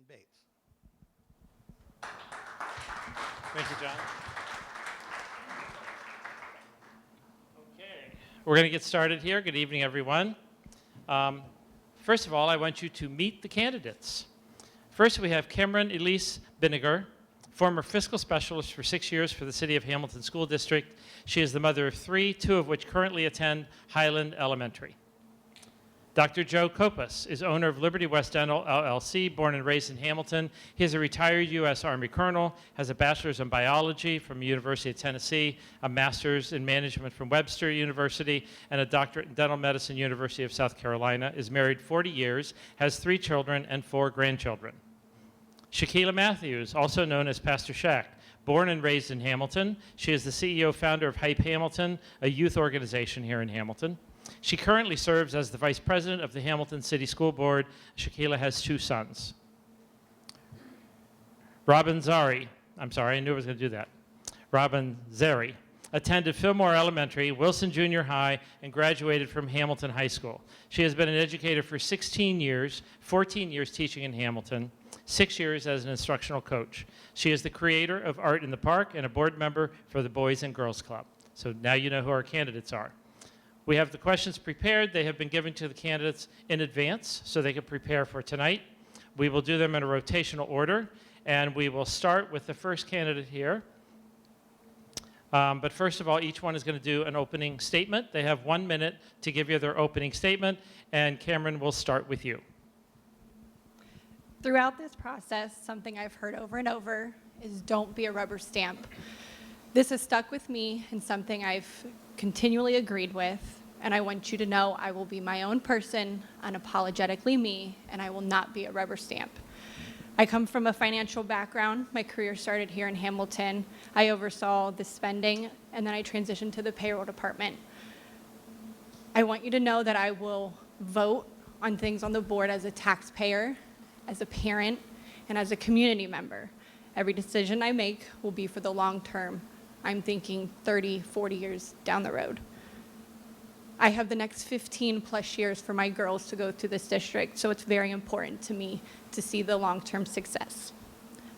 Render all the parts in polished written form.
Bates. Thank you, John. Okay, we're going to get started here. Good evening, everyone. First of all, I want you to meet the candidates. First, we have Cameron Elise Binniger, former fiscal specialist for 6 years for the City of Hamilton School District. She is the mother of 3, 2 of which currently attend Highland Elementary. Dr. Joe Kopas is owner of Liberty West Dental, LLC, born and raised in Hamilton. He is a retired U.S. Army colonel, has a bachelor's in biology from the University of Tennessee, a master's in management from Webster University, and a doctorate in dental medicine, University of South Carolina, is married 40 years, has 3 children and 4 grandchildren. Shaquila Matthews, also known as Pastor Shaq, born and raised in Hamilton. She is the CEO founder of Hype Hamilton, a youth organization here in Hamilton. She currently serves as the vice president of the Hamilton City School Board. Shaquila has 2 sons. Robin Zari, I'm sorry, I knew I was going to do that. Robin Zari attended Fillmore Elementary, Wilson Junior High, and graduated from Hamilton High School. She has been an educator for 16 years, 14 years teaching in Hamilton, 6 years as an instructional coach. She is the creator of Art in the Park and a board member for the Boys and Girls Club. So now you know who our candidates are. We have the questions prepared. They have been given to the candidates in advance so they can prepare for tonight. We will do them in a rotational order, and we will start with the first candidate here. But first of all, each one is going to do an opening statement. They have 1 minute to give you their opening statement, and Cameron will start with you. Throughout this process, something I've heard over and over is don't be a rubber stamp. This has stuck with me and something I've continually agreed with, and I want you to know I will be my own person, unapologetically me, and I will not be a rubber stamp. I come from a financial background. My career started here in Hamilton. I oversaw the spending, and then I transitioned to the payroll department. I want you to know that I will vote on things on the board as a taxpayer, as a parent, and as a community member. Every decision I make will be for the long term. I'm thinking 30, 40 years down the road. I have the next 15 plus years for my girls to go through this district, so it's very important to me to see the long-term success.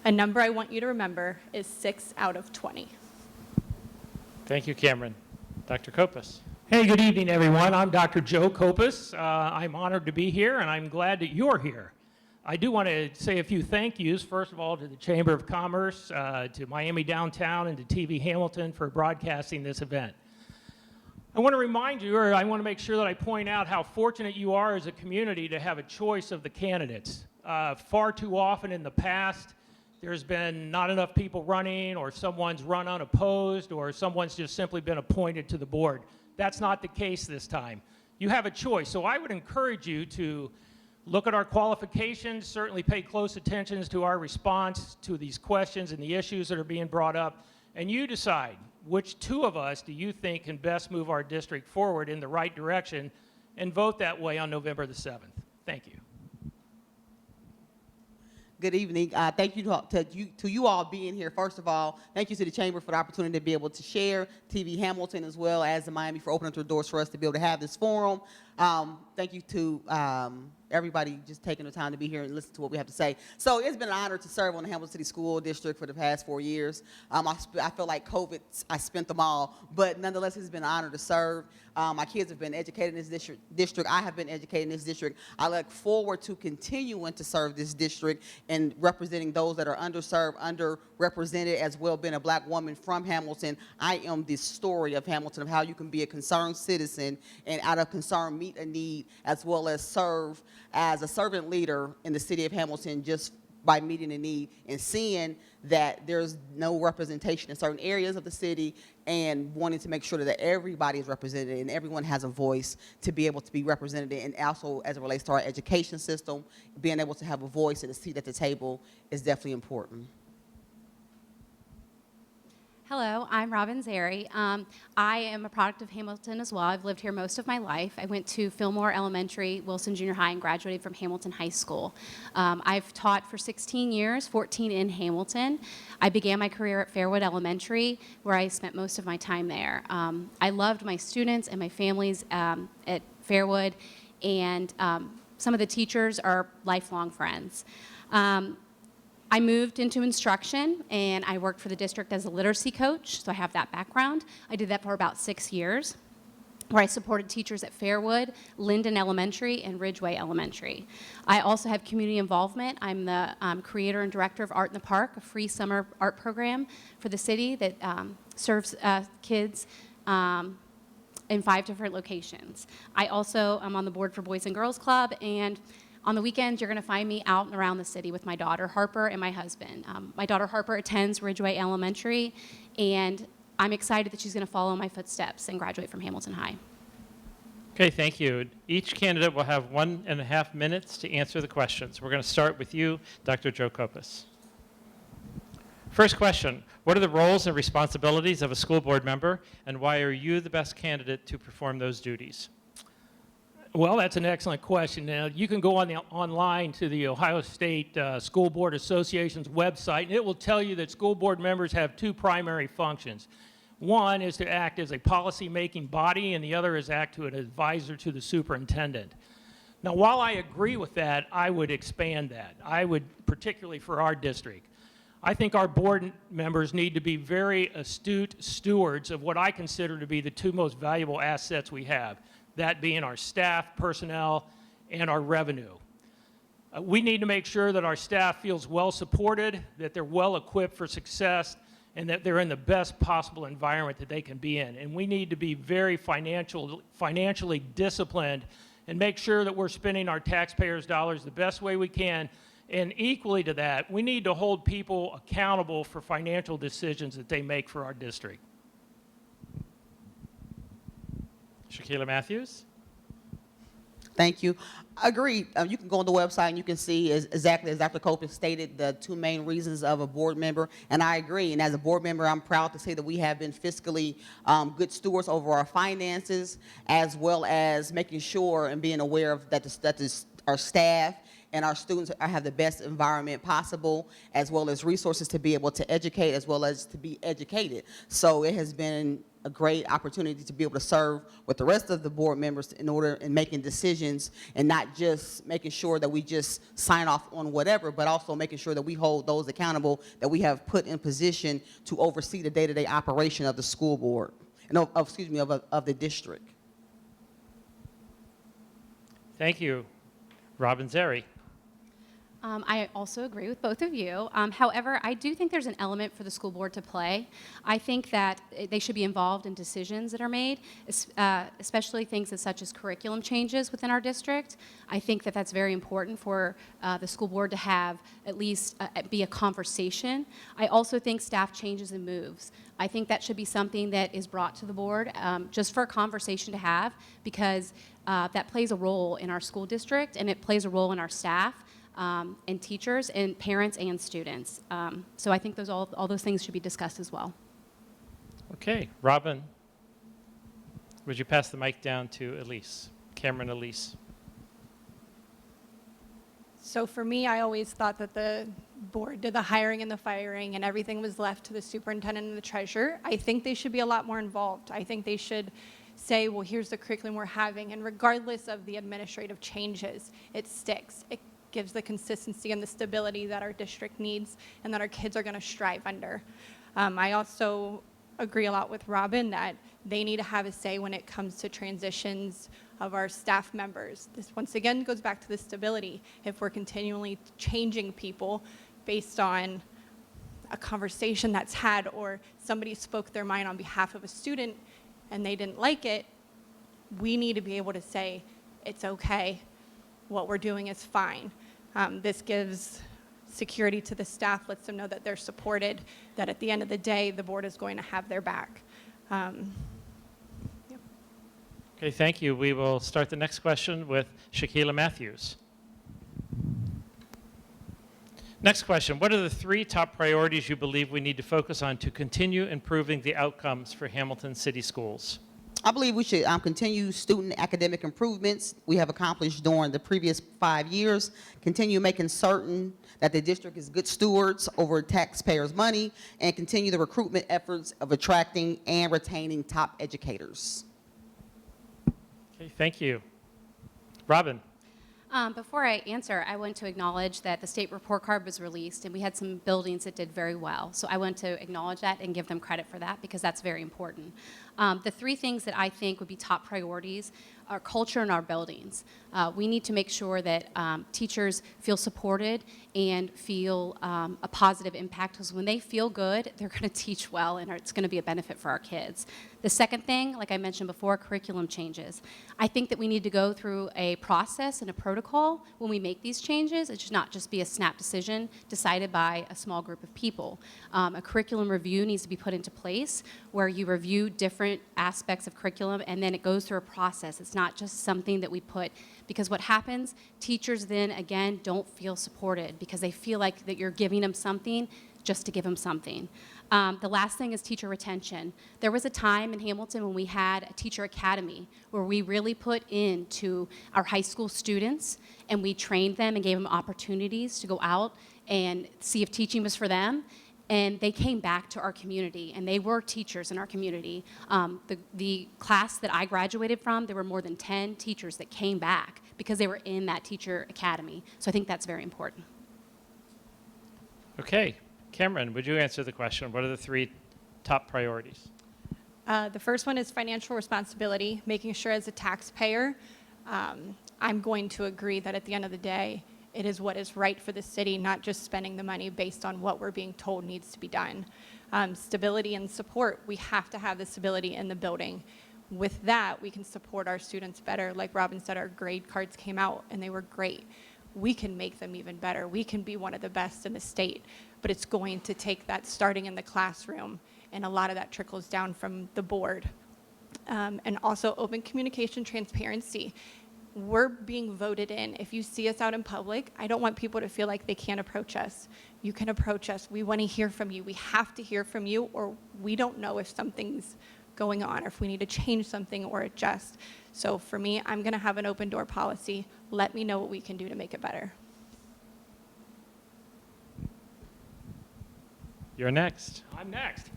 A number I want you to remember is 6 out of 20. Thank you, Cameron. Dr. Kopas. Hey, good evening, everyone. I'm Dr. Joe Kopas. I'm honored to be here, and I'm glad that you're here. I do want to say a few thank yous, first of all, to the Chamber of Commerce, to Miami Downtown, and to TV Hamilton for broadcasting this event. I want to remind you, or I want to make sure that I point out how fortunate you are as a community to have a choice of the candidates. Far too often in the past, there's been not enough people running, or someone's run unopposed, or someone's just simply been appointed to the board. That's not the case this time. You have a choice, so I would encourage you to look at our qualifications, certainly pay close attention to our response to these questions and the issues that are being brought up, and you decide which 2 of us do you think can best move our district forward in the right direction, and vote that way on November the 7th. Thank you. Good evening. Thank you to you all being here. First of all, thank you to the Chamber for the opportunity to be able to share, TV Hamilton as well as the Miami for opening up the doors for us to be able to have this forum. Thank you to everybody just taking the time to be here and listen to what we have to say. So it's been an honor to serve on the Hamilton City School District for the past 4 years. I feel like COVID, I spent them all, but nonetheless, it's been an honor to serve. My kids have been educated in this district. I have been educated in this district. I look forward to continuing to serve this district and representing those that are underserved, underrepresented, as well. Being a black woman from Hamilton, I am the story of Hamilton, of how you can be a concerned citizen and out of concern meet a need, as well as serve as a servant leader in the city of Hamilton just by meeting a need and seeing that there's no representation in certain areas of the city and wanting to make sure that everybody is represented and everyone has a voice to be able to be represented. And also as it relates to our education system, being able to have a voice and a seat at the table is definitely important. Hello, I'm Robin Zari. I am a product of Hamilton as well. I've lived here most of my life. I went to Fillmore Elementary, Wilson Junior High, and graduated from Hamilton High School. I've taught for 16 years, 14 in Hamilton. I began my career at Fairwood Elementary, where I spent most of my time there. I loved my students and my families at Fairwood, and some of the teachers are lifelong friends. I moved into instruction, and I worked for the district as a literacy coach, so I have that background. I did that for about 6 years, where I supported teachers at Fairwood, Linden Elementary, and Ridgeway Elementary. I also have community involvement. I'm the creator and director of Art in the Park, a free summer art program for the city that serves kids in 5 different locations. I also am on the board for Boys and Girls Club, and on the weekends, you're going to find me out and around the city with my daughter, Harper, and my husband. My daughter, Harper, attends Ridgeway Elementary, and I'm excited that she's going to follow in my footsteps and graduate from Hamilton High. Okay, thank you. Each candidate will have 1.5 minutes to answer the questions. We're going to start with you, Dr. Joe Kopis. First question, what are the roles and responsibilities of a school board member, and why are you the best candidate to perform those duties? Well, that's an excellent question. Now, you can go online to the Ohio State School Board Association's website, and it will tell you that school board members have 2 primary functions. One is to act as a policy-making body, and the other is act to an advisor to the superintendent. Now, while I agree with that, I would expand that. I would, particularly for our district, I think our board members need to be very astute stewards of what I consider to be the 2 most valuable assets we have, that being our staff, personnel, and our revenue. We need to make sure that our staff feels well supported, that they're well equipped for success, and that they're in the best possible environment that they can be in. And we need to be very financially disciplined and make sure that we're spending our taxpayers' dollars the best way we can. And equally to that, we need to hold people accountable for financial decisions that they make for our district. Shaquila Matthews? Thank you. Agreed. You can go on the website and you can see exactly as Dr. Kopis stated the 2 main reasons of a board member, and I agree. And as a board member, I'm proud to say that we have been fiscally good stewards over our finances, as well as making sure and being aware of that our staff and our students have the best environment possible, as well as resources to be able to educate, as well as to be educated. So it has been a great opportunity to be able to serve with the rest of the board members in making decisions, and not just making sure that we just sign off on whatever, but also making sure that we hold those accountable that we have put in position to oversee the day-to-day operation of the school board, and of the district. Thank you. Robin Zeri? I also agree with both of you. However, I do think there's an element for the school board to play. I think that they should be involved in decisions that are made, especially things such as curriculum changes within our district. I think that that's very important for the school board to have at least be a conversation. I also think staff changes and moves. I think that should be something that is brought to the board just for a conversation to have, because that plays a role in our school district, and it plays a role in our staff. And teachers and parents and students. So I think all those things should be discussed as well. Okay, Robin, would you pass the mic down to Elise, Cameron Elise? So for me, I always thought that the board did the hiring and the firing and everything was left to the superintendent and the treasurer. I think they should be a lot more involved. I think they should say, well, here's the curriculum we're having, and regardless of the administrative changes, it sticks. It gives the consistency and the stability that our district needs and that our kids are going to strive under. I also agree a lot with Robin that they need to have a say when it comes to transitions of our staff members. This once again goes back to the stability. If we're continually changing people based on a conversation that's had, or somebody spoke their mind on behalf of a student and they didn't like it, we need to be able to say, it's okay, what we're doing is fine. This gives security to the staff, lets them know that they're supported, that at the end of the day, the board is going to have their back. Okay, thank you. We will start the next question with Shaquila Matthews. Next question, what are the 3 top priorities you believe we need to focus on to continue improving the outcomes for Hamilton City Schools? I believe we should continue student academic improvements we have accomplished during the previous 5 years, continue making certain that the district is good stewards over taxpayers' money, and continue the recruitment efforts of attracting and retaining top educators. Okay, thank you. Robin? Before I answer, I want to acknowledge that the state report card was released and we had some buildings that did very well. So I want to acknowledge that and give them credit for that because that's very important. The three things that I think would be top priorities are culture in our buildings. We need to make sure that teachers feel supported and feel a positive impact because when they feel good, they're going to teach well and it's going to be a benefit for our kids. The second thing, like I mentioned before, curriculum changes. I think that we need to go through a process and a protocol when we make these changes. It should not just be a snap decision decided by a small group of people. A curriculum review needs to be put into place where you review different aspects of curriculum and then it goes through a process. It's not just something that we put, because what happens, teachers then again don't feel supported because they feel like that you're giving them something just to give them something. The last thing is teacher retention. There was a time in Hamilton when we had a teacher academy where we really put into our high school students and we trained them and gave them opportunities to go out and see if teaching was for them. And they came back to our community, and they were teachers in our community. The class that I graduated from, there were more than 10 teachers that came back because they were in that teacher academy. So I think that's very important. Okay. Cameron, would you answer the question? What are the three top priorities? The first one is financial responsibility, making sure as a taxpayer, I'm going to agree that at the end of the day, it is what is right for the city, not just spending the money based on what we're being told needs to be done. Stability and support, we have to have the stability in the building. With that, we can support our students better. Like Robin said, our grade cards came out and they were great. We can make them even better. We can be one of the best in the state, but it's going to take that starting in the classroom, and a lot of that trickles down from the board. And also open communication, transparency. We're being voted in. If you see us out in public, I don't want people to feel like they can't approach us. You can approach us. We want to hear from you. We have to hear from you, or we don't know if something's going on, or if we need to change something or adjust. So for me, I'm going to have an open door policy. Let me know what we can do to make it better. You're next. I'm next.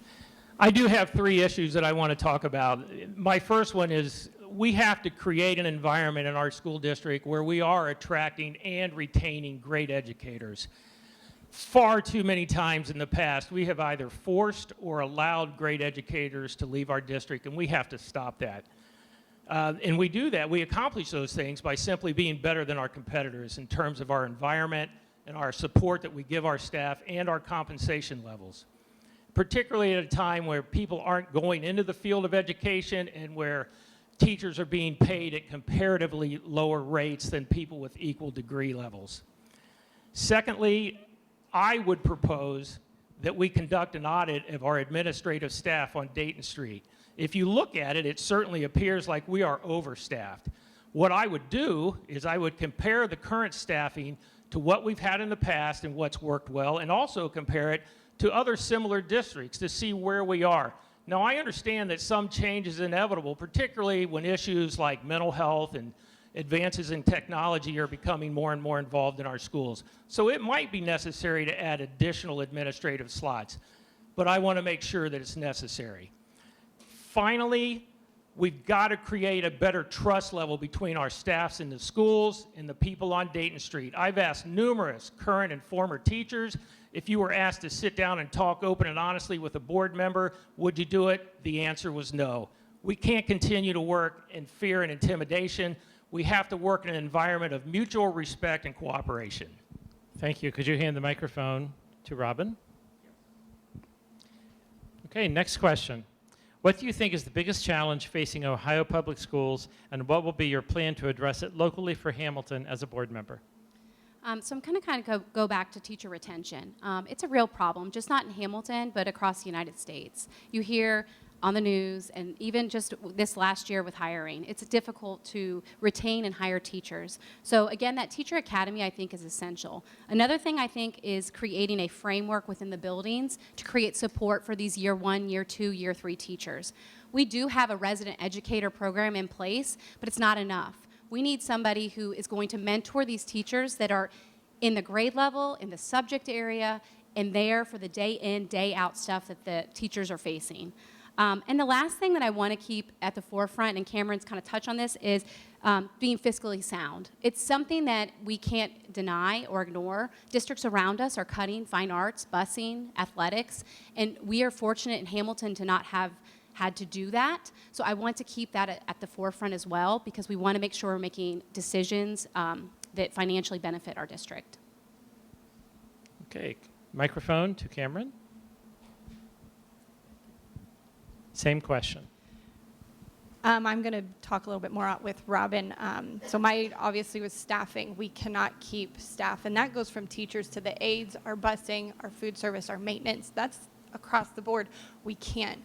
I do have three issues that I want to talk about. My first one is we have to create an environment in our school district where we are attracting and retaining great educators. Far too many times in the past, we have either forced or allowed great educators to leave our district, and we have to stop that. And we do that. We accomplish those things by simply being better than our competitors in terms of our environment and our support that we give our staff and our compensation levels, particularly at a time where people aren't going into the field of education and where teachers are being paid at comparatively lower rates than people with equal degree levels. Secondly, I would propose that we conduct an audit of our administrative staff on Dayton Street. If you look at it, it certainly appears like we are overstaffed. What I would do is I would compare the current staffing to what we've had in the past and what's worked well, and also compare it to other similar districts to see where we are. Now, I understand that some change is inevitable, particularly when issues like mental health and advances in technology are becoming more and more involved in our schools. So it might be necessary to add additional administrative slots, but I want to make sure that it's necessary. Finally, we've got to create a better trust level between our staffs in the schools and the people on Dayton Street. I've asked numerous current and former teachers, if you were asked to sit down and talk open and honestly with a board member, would you do it? The answer was no. We can't continue to work in fear and intimidation. We have to work in an environment of mutual respect and cooperation. Thank you. Could you hand the microphone to Robin? Okay, next question. What do you think is the biggest challenge facing Ohio Public Schools, and what will be your plan to address it locally for Hamilton as a board member? So I'm going to kind of go back to teacher retention. It's a real problem, just not in Hamilton, but across the United States. You hear on the news, and even just this last year with hiring, it's difficult to retain and hire teachers. So again, that teacher academy I think is essential. Another thing I think is creating a framework within the buildings to create support for these year 1, year 2, year 3 teachers. We do have a resident educator program in place, but it's not enough. We need somebody who is going to mentor these teachers that are in the grade level, in the subject area, and there for the day in, day out stuff that the teachers are facing. And the last thing that I want to keep at the forefront, and Cameron's kind of touched on this, is being fiscally sound. It's something that we can't deny or ignore. Districts around us are cutting fine arts, busing, athletics, and we are fortunate in Hamilton to not have had to do that. So I want to keep that at the forefront as well, because we want to make sure we're making decisions that financially benefit our district. Okay, microphone to Cameron. Same question. I'm going to talk a little bit more with Robin. So my, obviously with staffing, we cannot keep staff, and that goes from teachers to the aides, our busing, our food service, our maintenance. That's across the board. We can't.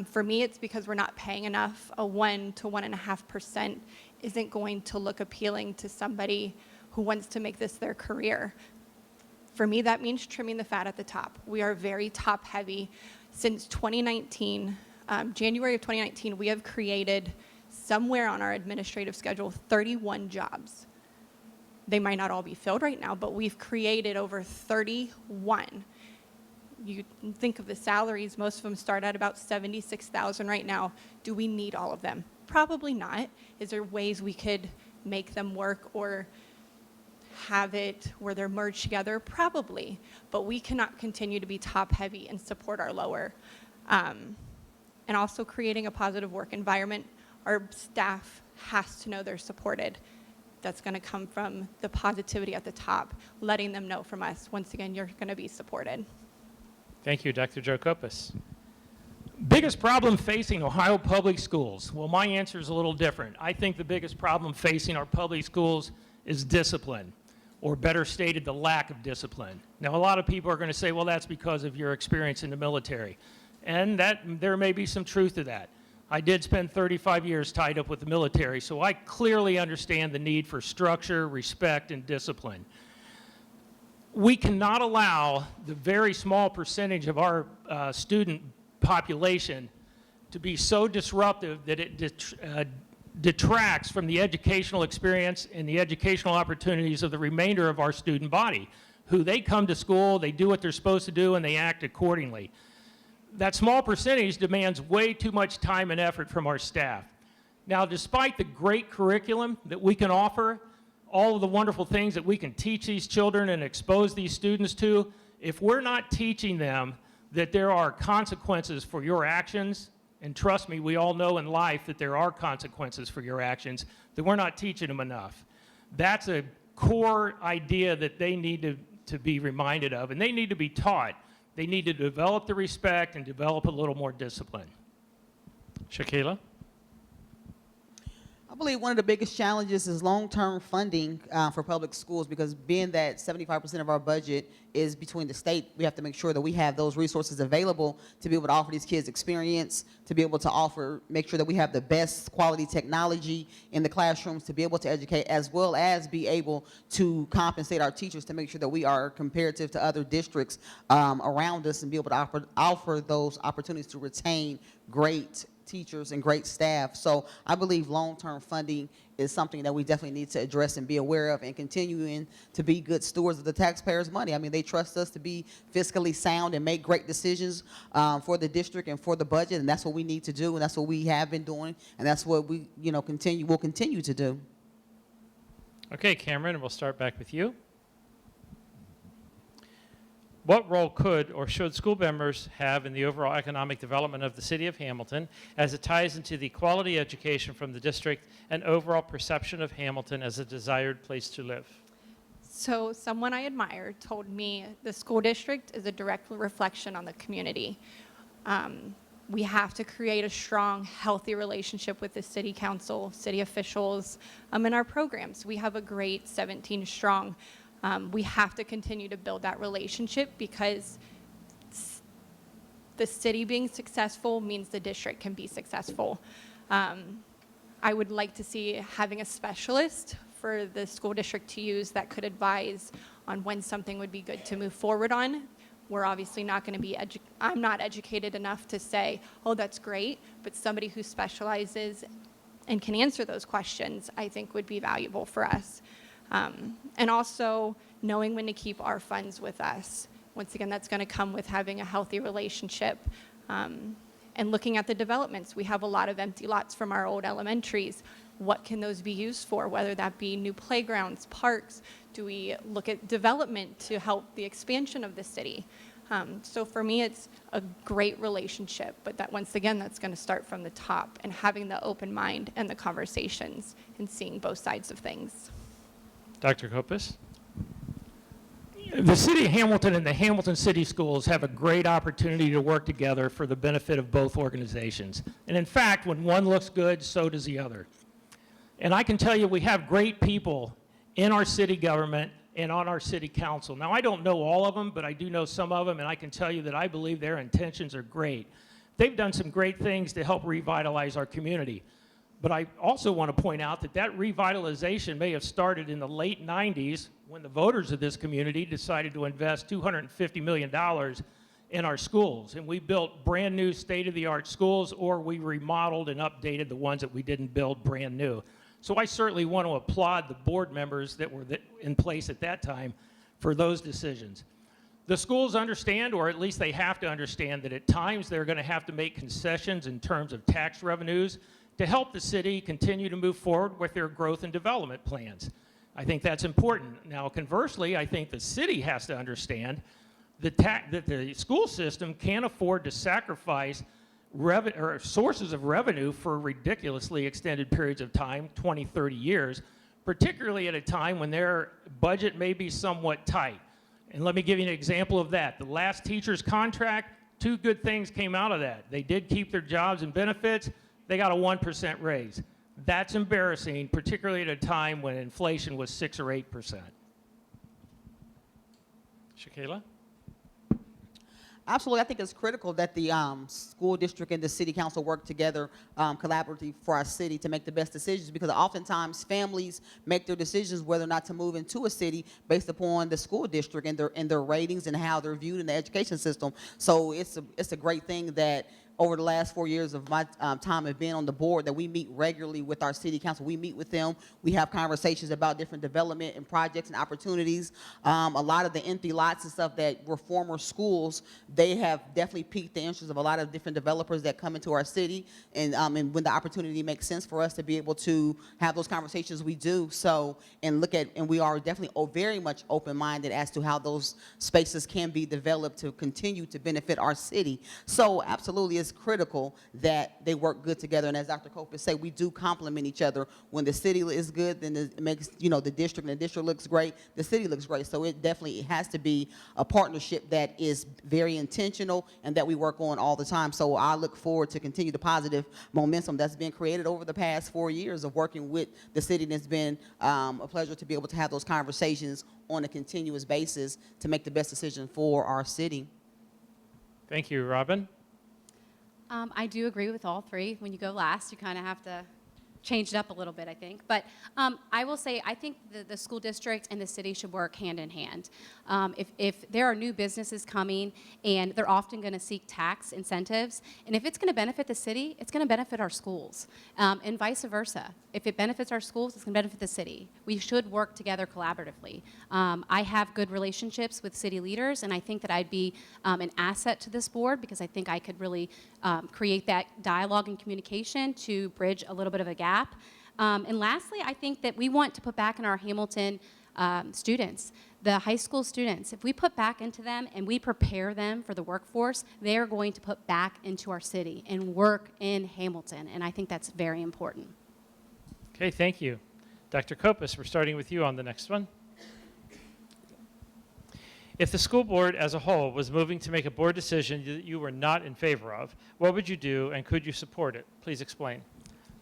For me, it's because we're not paying enough. A 1 to 1.5% isn't going to look appealing to somebody who wants to make this their career. For me, that means trimming the fat at the top. We are very top heavy. Since 2019, January of 2019, we have created somewhere on our administrative schedule 31 jobs. They might not all be filled right now, but we've created over 31. You think of the salaries, most of them start at about $76,000 right now. Do we need all of them? Probably not. Is there ways we could make them work or have it where they're merged together? Probably. But we cannot continue to be top heavy and support our lower. And also creating a positive work environment. Our staff has to know they're supported. That's going to come from the positivity at the top, letting them know from us, once again, you're going to be supported. Thank you, Dr. Joe Kopis. Biggest problem facing Ohio public schools? Well, my answer is a little different. I think the biggest problem facing our public schools is discipline, or better stated, the lack of discipline. Now, a lot of people are going to say, well, that's because of your experience in the military. And there may be some truth to that. I did spend 35 years tied up with the military, so I clearly understand the need for structure, respect, and discipline. We cannot allow the very small percentage of our student population to be so disruptive that it detracts from the educational experience and the educational opportunities of the remainder of our student body, who they come to school, they do what they're supposed to do, and they act accordingly. That small percentage demands way too much time and effort from our staff. Now, despite the great curriculum that we can offer, all of the wonderful things that we can teach these children and expose these students to, if we're not teaching them that there are consequences for your actions, and trust me, we all know in life that there are consequences for your actions, then we're not teaching them enough. That's a core idea that they need to be reminded of, and they need to be taught. They need to develop the respect and develop a little more discipline. Shaquila? I believe one of the biggest challenges is long-term funding for public schools, because being that 75% of our budget is between the state, we have to make sure that we have those resources available to be able to offer these kids experience, to be able to make sure that we have the best quality technology in the classrooms to be able to educate, as well as be able to compensate our teachers to make sure that we are comparative to other districts around us and be able to offer those opportunities to retain great teachers and great staff. So I believe long-term funding is something that we definitely need to address and be aware of, and continuing to be good stewards of the taxpayers' money. I mean, they trust us to be fiscally sound and make great decisions for the district and for the budget, and that's what we need to do, and that's what we have been doing, and that's what we will continue to do. Okay, Cameron, we'll start back with you. What role could or should school members have in the overall economic development of the city of Hamilton as it ties into the quality education from the district and overall perception of Hamilton as a desired place to live? So someone I admire told me the school district is a direct reflection on the community. We have to create a strong, healthy relationship with the city council, city officials, and our programs. We have a great 17 strong. We have to continue to build that relationship, because the city being successful means the district can be successful. I would like to see having a specialist for the school district to use that could advise on when something would be good to move forward on. We're obviously not going to be, I'm not educated enough to say, oh, that's great, but somebody who specializes and can answer those questions, I think would be valuable for us. And also knowing when to keep our funds with us. Once again, that's going to come with having a healthy relationship. And looking at the developments, we have a lot of empty lots from our old elementaries. What can those be used for, whether that be new playgrounds, parks? Do we look at development to help the expansion of the city? So for me, it's a great relationship, but that once again, that's going to start from the top and having the open mind and the conversations and seeing both sides of things. Dr. Kopis? The City of Hamilton and the Hamilton City Schools have a great opportunity to work together for the benefit of both organizations. And in fact, when one looks good, so does the other. And I can tell you we have great people in our city government and on our city council. Now, I don't know all of them, but I do know some of them, and I can tell you that I believe their intentions are great. They've done some great things to help revitalize our community. But I also want to point out that that revitalization may have started in the late 90s when the voters of this community decided to invest $250 million in our schools. And we built brand new state-of-the-art schools, or we remodeled and updated the ones that we didn't build brand new. So I certainly want to applaud the board members that were in place at that time for those decisions. The schools understand, or at least they have to understand, that at times they're going to have to make concessions in terms of tax revenues to help the city continue to move forward with their growth and development plans. I think that's important. Now, conversely, I think the city has to understand that the school system can't afford to sacrifice sources of revenue for ridiculously extended periods of time, 20, 30 years, particularly at a time when their budget may be somewhat tight. And let me give you an example of that. The last teacher's contract, two good things came out of that. They did keep their jobs and benefits. They got a 1% raise. That's embarrassing, particularly at a time when inflation was 6 or 8%. Shakila? Absolutely. I think it's critical that the school district and the city council work together collaboratively for our city to make the best decisions, because oftentimes families make their decisions whether or not to move into a city based upon the school district and their ratings and how they're viewed in the education system. So it's a great thing that over the last 4 years of my time of being on the board, that we meet regularly with our city council. We meet with them. We have conversations about different development and projects and opportunities. A lot of the empty lots and stuff that were former schools, they have definitely piqued the interest of a lot of different developers that come into our city. And when the opportunity makes sense for us to be able to have those conversations, we do so, and we are definitely very much open-minded as to how those spaces can be developed to continue to benefit our city. So absolutely, it's critical that they work good together. And as Dr. Kopis said, we do complement each other. When the city is good, then it makes, the district, and the district looks great, the city looks great. So it definitely has to be a partnership that is very intentional and that we work on all the time. So I look forward to continue the positive momentum that's been created over the past 4 years of working with the city. And it's been a pleasure to be able to have those conversations on a continuous basis to make the best decision for our city. Thank you, Robin. I do agree with all three. When you go last, you kind of have to change it up a little bit, I think. But I will say, I think the school district and the city should work hand in hand. If there are new businesses coming, and they're often going to seek tax incentives, and if it's going to benefit the city, it's going to benefit our schools, and vice versa. If it benefits our schools, it's going to benefit the city. We should work together collaboratively. I have good relationships with city leaders, and I think that I'd be an asset to this board, because I think I could really create that dialogue and communication to bridge a little bit of a gap. And lastly, I think that we want to put back in our Hamilton students, the high school students. If we put back into them and we prepare them for the workforce, they are going to put back into our city and work in Hamilton. And I think that's very important. Okay, thank you. Dr. Kopis, we're starting with you on the next one. If the school board as a whole was moving to make a board decision that you were not in favor of, what would you do, and could you support it? Please explain.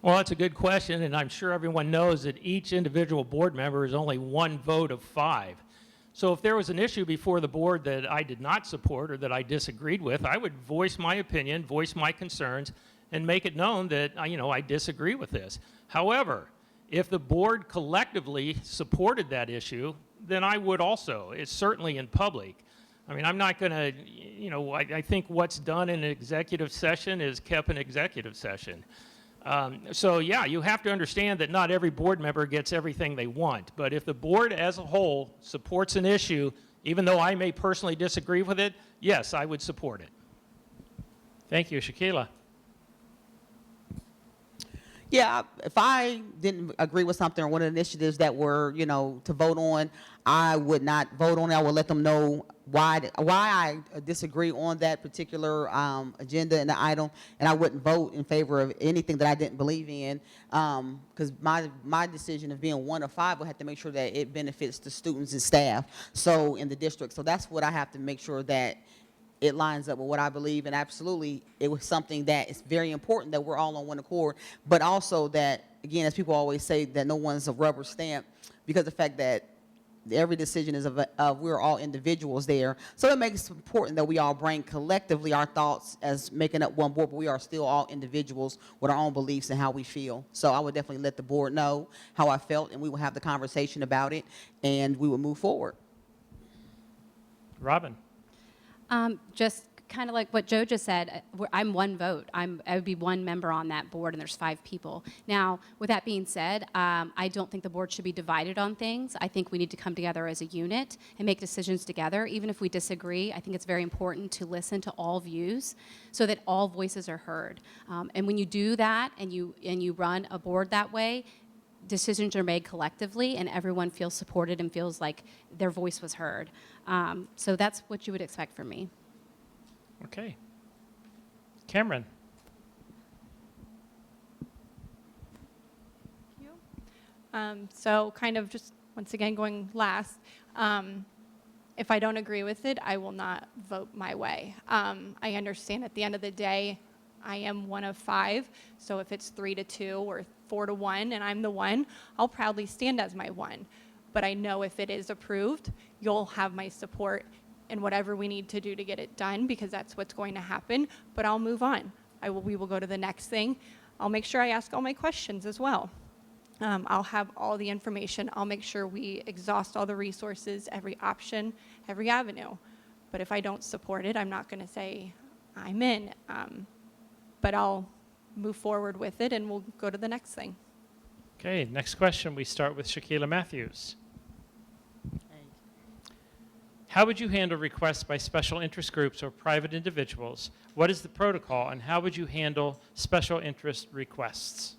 Well, that's a good question, and I'm sure everyone knows that each individual board member is only one vote of 5. So if there was an issue before the board that I did not support or that I disagreed with, I would voice my opinion, voice my concerns, and make it known that I disagree with this. However, if the board collectively supported that issue, then I would also. It's certainly in public. I mean, I'm not going to, I think what's done in an executive session is kept in executive session. So yeah, you have to understand that not every board member gets everything they want. But if the board as a whole supports an issue, even though I may personally disagree with it, yes, I would support it. Thank you. Shakila. Yeah, if I didn't agree with something or one of the initiatives that were, to vote on, I would not vote on it. I would let them know why I disagree on that particular agenda and the item, and I wouldn't vote in favor of anything that I didn't believe in, because my decision of being one of five would have to make sure that it benefits the students and staff, so in the district. So that's what I have to make sure that it lines up with what I believe, and absolutely, it was something that is very important that we're all on one accord, but also that, again, as people always say, that no one's a rubber stamp, because the fact that every decision is we're all individuals there. So it makes it important that we all bring collectively our thoughts as making up one board, but we are still all individuals with our own beliefs and how we feel. So I would definitely let the board know how I felt, and we will have the conversation about it, and we will move forward. Robin? Just kind of like what Joe just said, I'm one vote. I would be one member on that board, and there's 5 people. Now, with that being said, I don't think the board should be divided on things. I think we need to come together as a unit and make decisions together. Even if we disagree, I think it's very important to listen to all views so that all voices are heard. And when you do that and you run a board that way, decisions are made collectively, and everyone feels supported and feels like their voice was heard. So that's what you would expect from me. Okay. Cameron? So kind of just, once again, going last, if I don't agree with it, I will not vote my way. I understand at the end of the day, I am one of 5, so if it's 3-2 or 4-1 and I'm the one, I'll proudly stand as my one. But I know if it is approved, you'll have my support in whatever we need to do to get it done, because that's what's going to happen. But I'll move on. We will go to the next thing. I'll make sure I ask all my questions as well. I'll have all the information. I'll make sure we exhaust all the resources, every option, every avenue. But if I don't support it, I'm not going to say I'm in. But I'll move forward with it, and we'll go to the next thing. Okay, next question. We start with Shaquila Matthews. How would you handle requests by special interest groups or private individuals? What is the protocol, and how would you handle special interest requests?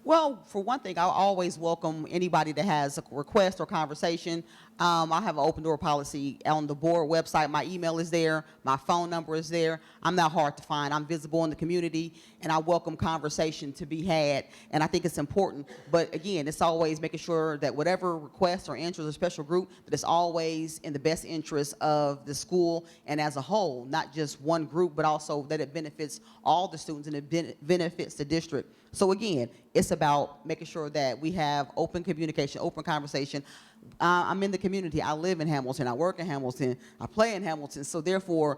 Well, for one thing, I always welcome anybody that has a request or conversation. I have an open door policy on the board website. My email is there. My phone number is there. I'm not hard to find. I'm visible in the community, and I welcome conversation to be had, and I think it's important. But again, it's always making sure that whatever request or interest or special group, that it's always in the best interest of the school and as a whole, not just one group, but also that it benefits all the students and it benefits the district. So again, it's about making sure that we have open communication, open conversation. I'm in the community. I live in Hamilton. I work in Hamilton. I play in Hamilton. So therefore,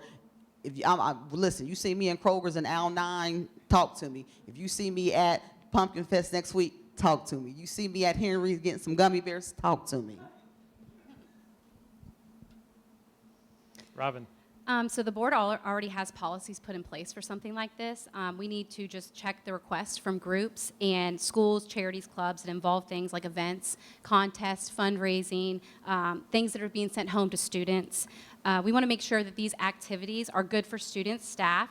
if listen, you see me in Kroger's and Al 9, talk to me. If you see me at Pumpkin Fest next week, talk to me. You see me at Henry's getting some gummy bears, talk to me. Robin? So the board already has policies put in place for something like this. We need to just check the requests from groups and schools, charities, clubs that involve things like events, contests, fundraising, things that are being sent home to students. We want to make sure that these activities are good for students, staff,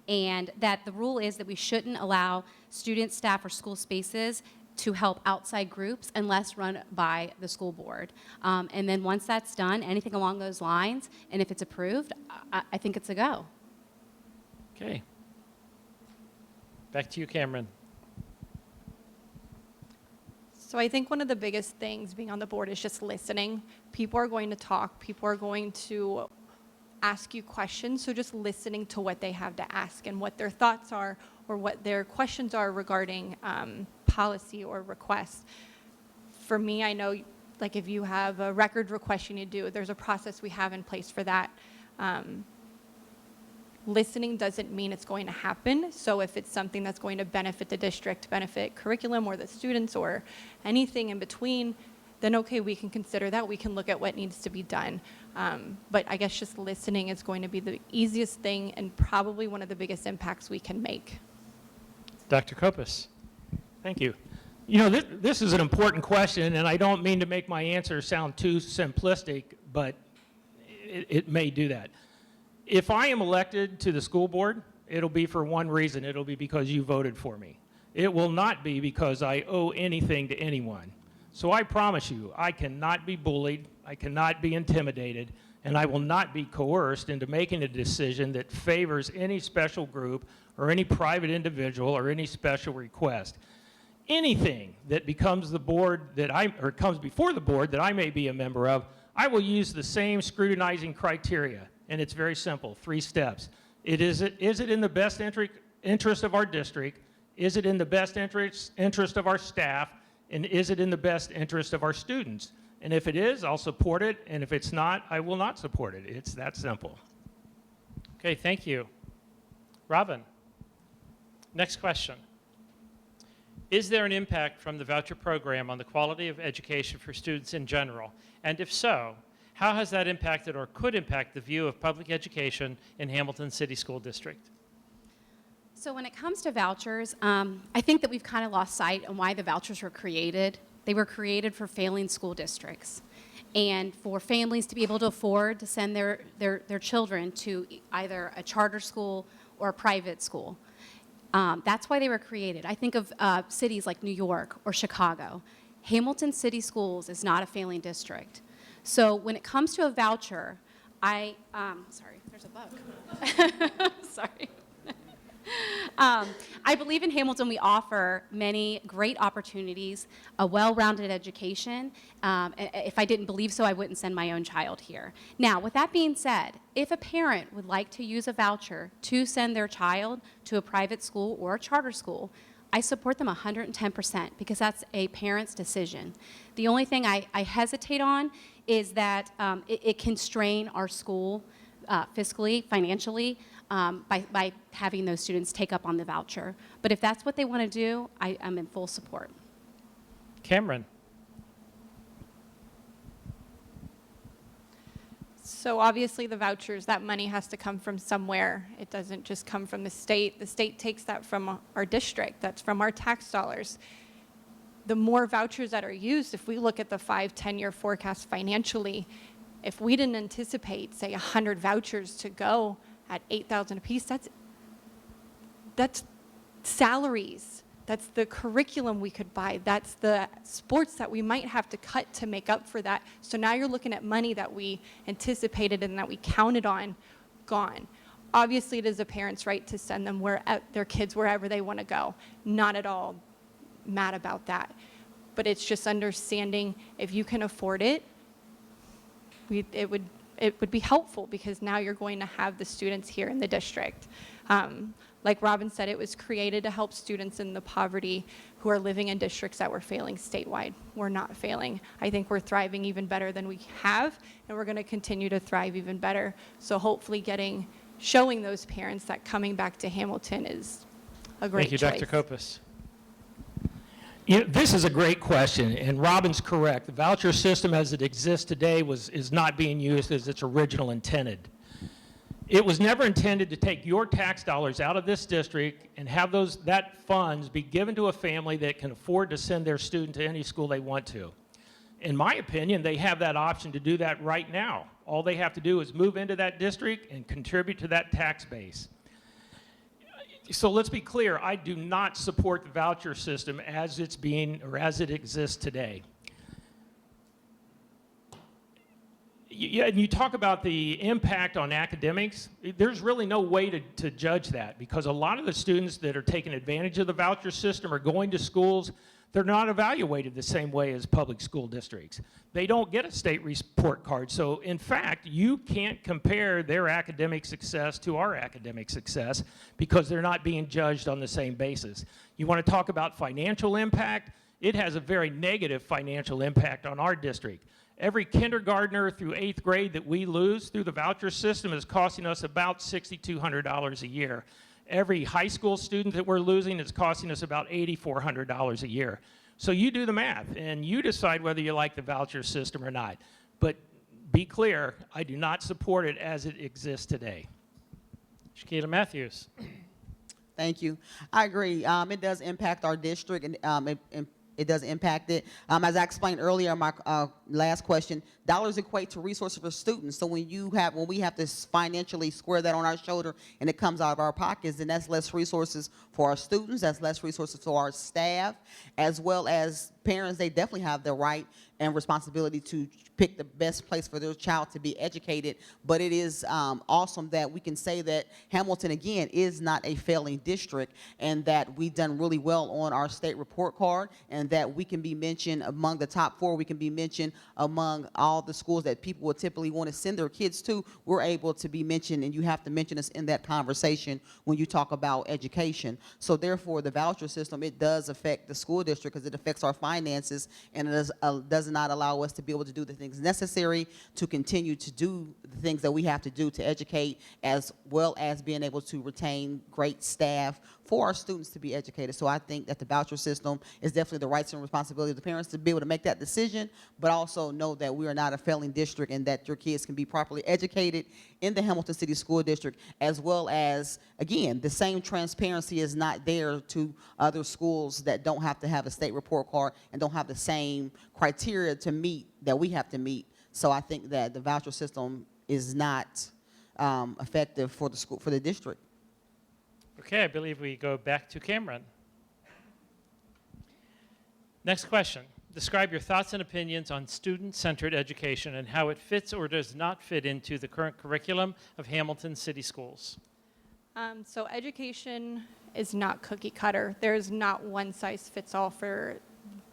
and that the rule is that we shouldn't allow students, staff, or school spaces to help outside groups unless run by the school board. And then once that's done, anything along those lines, and if it's approved, I think it's a go. Okay. Back to you, Cameron. So I think one of the biggest things being on the board is just listening. People are going to talk. People are going to ask you questions. So just listening to what they have to ask and what their thoughts are or what their questions are regarding policy or requests. For me, I know, like if you have a record request you need to do, there's a process we have in place for that. Listening doesn't mean it's going to happen. So if it's something that's going to benefit the district, benefit curriculum or the students or anything in between, then okay, we can consider that. We can look at what needs to be done. But I guess just listening is going to be the easiest thing and probably one of the biggest impacts we can make. Dr. Kopis? Thank you. You know, this is an important question, and I don't mean to make my answer sound too simplistic, but it may do that. If I am elected to the school board, it'll be for one reason. It'll be because you voted for me. It will not be because I owe anything to anyone. So I promise you, I cannot be bullied, I cannot be intimidated, and I will not be coerced into making a decision that favors any special group or any private individual or any special request. Anything that becomes the board that or comes before the board that I may be a member of, I will use the same scrutinizing criteria, and it's very simple, 3 steps. Is it in the best interest of our district? Is it in the best interest of our staff? And is it in the best interest of our students? And if it is, I'll support it, and if it's not, I will not support it. It's that simple. Okay, thank you. Robin, next question. Is there an impact from the voucher program on the quality of education for students in general? And if so, how has that impacted or could impact the view of public education in Hamilton City School District? So when it comes to vouchers, I think that we've kind of lost sight on why the vouchers were created. They were created for failing school districts and for families to be able to afford to send their children to either a charter school or a private school. That's why they were created. I think of cities like New York or Chicago. Hamilton City Schools is not a failing district. So when it comes to a voucher, sorry, there's a bug. Sorry. I believe in Hamilton we offer many great opportunities, a well-rounded education. If I didn't believe so, I wouldn't send my own child here. Now, with that being said, if a parent would like to use a voucher to send their child to a private school or a charter school, I support them 110% because that's a parent's decision. The only thing I hesitate on is that it can strain our school fiscally, financially, by having those students take up on the voucher. But if that's what they want to do, I'm in full support. Cameron. So obviously the vouchers, that money has to come from somewhere. It doesn't just come from the state. The state takes that from our district. That's from our tax dollars. The more vouchers that are used, if we look at the 5-10-year forecast financially, if we didn't anticipate, say, 100 vouchers to go at $8,000 apiece, that's salaries. That's the curriculum we could buy. That's the sports that we might have to cut to make up for that. So now you're looking at money that we anticipated and that we counted on gone. Obviously, it is a parent's right to send them their kids wherever they want to go. Not at all mad about that. But it's just understanding if you can afford it, it would be helpful because now you're going to have the students here in the district. Like Robin said, it was created to help students in the poverty who are living in districts that were failing statewide. We're not failing. I think we're thriving even better than we have, and we're going to continue to thrive even better. So hopefully showing those parents that coming back to Hamilton is a great choice. Thank you, Dr. Kopis. You know, this is a great question, and Robin's correct. The voucher system as it exists today is not being used as its original intended. It was never intended to take your tax dollars out of this district and have that funds be given to a family that can afford to send their student to any school they want to. In my opinion, they have that option to do that right now. All they have to do is move into that district and contribute to that tax base. So let's be clear, I do not support the voucher system as it exists today. And you talk about the impact on academics. There's really no way to judge that because a lot of the students that are taking advantage of the voucher system are going to schools. They're not evaluated the same way as public school districts. They don't get a state report card. So in fact, you can't compare their academic success to our academic success because they're not being judged on the same basis. You want to talk about financial impact? It has a very negative financial impact on our district. Every kindergartner through 8th grade that we lose through the voucher system is costing us about $6,200 a year. Every high school student that we're losing is costing us about $8,400 a year. So you do the math, and you decide whether you like the voucher system or not. But be clear, I do not support it as it exists today. Shakita Matthews. Thank you. I agree. It does impact our district, and it It does impact it. As I explained earlier in my last question, dollars equate to resources for students. So when we have to financially square that on our shoulder and it comes out of our pockets, then that's less resources for our students, that's less resources for our staff, as well as parents. They definitely have the right and responsibility to pick the best place for their child to be educated. But it is awesome that we can say that Hamilton, again, is not a failing district, and that we've done really well on our state report card, and that we can be mentioned among the top 4. We can be mentioned among all the schools that people would typically want to send their kids to. We're able to be mentioned, and you have to mention us in that conversation when you talk about education. So therefore, the voucher system, it does affect the school district because it affects our finances, and it does not allow us to be able to do the things necessary to continue to do the things that we have to do to educate, as well as being able to retain great staff for our students to be educated. So I think that the voucher system is definitely the rights and responsibility of the parents to be able to make that decision, but also know that we are not a failing district and that your kids can be properly educated in the Hamilton City School District, as well as, again, the same transparency is not there to other schools that don't have to have a state report card and don't have the same criteria to meet that we have to meet. So I think that the voucher system is not effective for the school, for the district. Okay, I believe we go back to Cameron. Next question. Describe your thoughts and opinions on student-centered education and how it fits or does not fit into the current curriculum of Hamilton City Schools. So education is not cookie cutter. There's not one size fits all for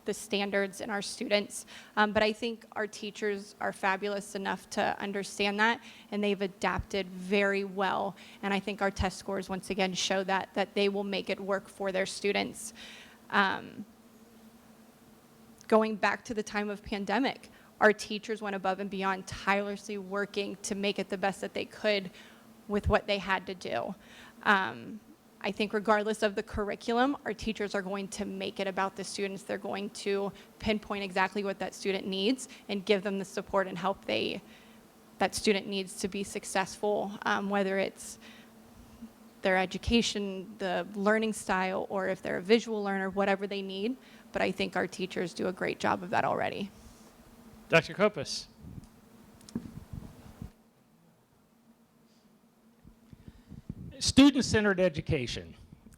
the standards in our students. But I think our teachers are fabulous enough to understand that, and they've adapted very well. And I think our test scores once again show that they will make it work for their students. Going back to the time of pandemic, our teachers went above and beyond, tirelessly working to make it the best that they could with what they had to do. I think regardless of the curriculum, our teachers are going to make it about the students. They're going to pinpoint exactly what that student needs and give them the support and help that student needs to be successful, whether it's their education, the learning style, or if they're a visual learner, whatever they need. But I think our teachers do a great job of that already. Dr. Kopus. Student-centered education.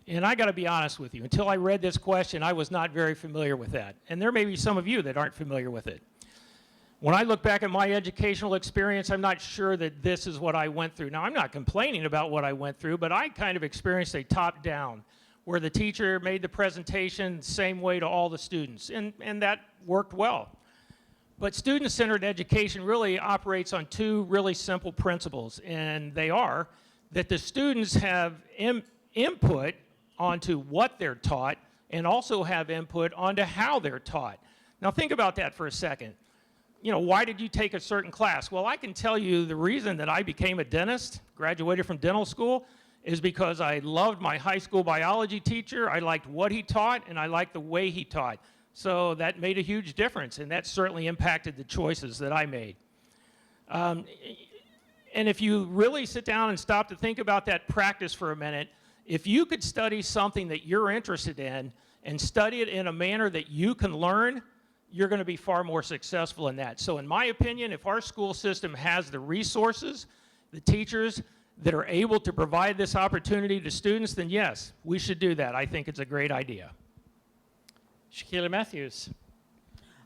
And I got to be honest with you, until I read this question, I was not very familiar with that. And there may be some of you that aren't familiar with it. When I look back at my educational experience, I'm not sure that this is what I went through. Now, I'm not complaining about what I went through, but I kind of experienced a top-down, where the teacher made the presentation the same way to all the students, and that worked well. But student-centered education really operates on 2 really simple principles, and they are that the students have input onto what they're taught and also have input onto how they're taught. Now think about that for a second. You know, why did you take a certain class? Well, I can tell you the reason that I became a dentist, graduated from dental school, is because I loved my high school biology teacher. I liked what he taught, and I liked the way he taught. So that made a huge difference, and that certainly impacted the choices that I made. And if you really sit down and stop to think about that practice for a minute, if you could study something that you're interested in and study it in a manner that you can learn, you're going to be far more successful in that. So in my opinion, if our school system has the resources, the teachers that are able to provide this opportunity to students, then yes, we should do that. I think it's a great idea. Shaquila Matthews.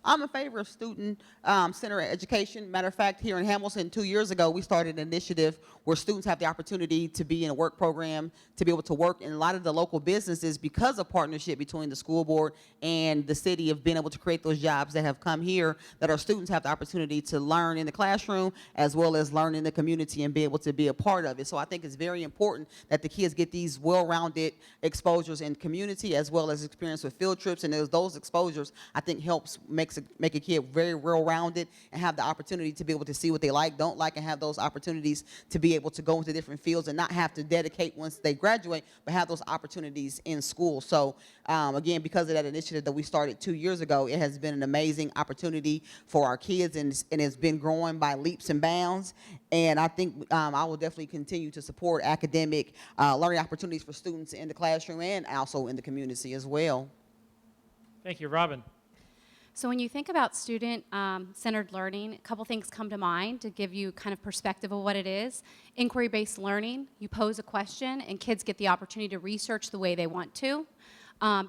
I'm in favor of student-centered education. Matter of fact, here in Hamilton 2 years ago, we started an initiative where students have the opportunity to be in a work program, to be able to work in a lot of the local businesses because of partnership between the school board and the city of being able to create those jobs that have come here, that our students have the opportunity to learn in the classroom as well as learn in the community and be able to be a part of it. So I think it's very important that the kids get these well-rounded exposures in community as well as experience with field trips, and those exposures I think helps make a kid very well-rounded and have the opportunity to be able to see what they like, don't like, and have those opportunities to be able to go into different fields and not have to dedicate once they graduate, but have those opportunities in school. So again, because of that initiative that we started 2 years ago, it has been an amazing opportunity for our kids, and it's been growing by leaps and bounds. And I think I will definitely continue to support academic learning opportunities for students in the classroom and also in the community as well. Thank you, Robin. So when you think about student-centered learning, a couple things come to mind to give you kind of perspective of what it is. Inquiry-based learning, you pose a question and kids get the opportunity to research the way they want to.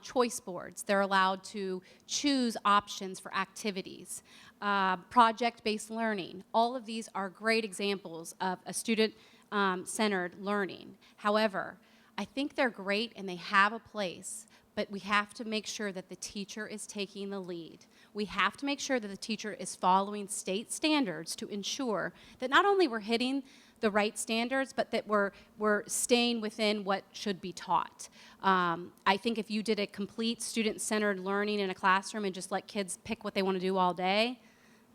Choice boards, they're allowed to choose options for activities. Project-based learning, all of these are great examples of a student-centered learning. However, I think they're great and they have a place, but we have to make sure that the teacher is taking the lead. We have to make sure that the teacher is following state standards to ensure that not only we're hitting the right standards, but that we're staying within what should be taught. I think if you did a complete student-centered learning in a classroom and just let kids pick what they want to do all day,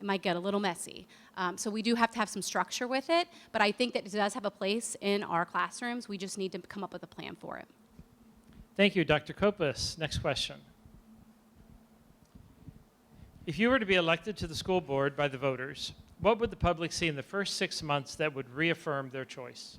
it might get a little messy. So we do have to have some structure with it, but I think that it does have a place in our classrooms. We just need to come up with a plan for it. Thank you, Dr. Kopus. Next question. If you were to be elected to the school board by the voters, what would the public see in the first 6 months that would reaffirm their choice?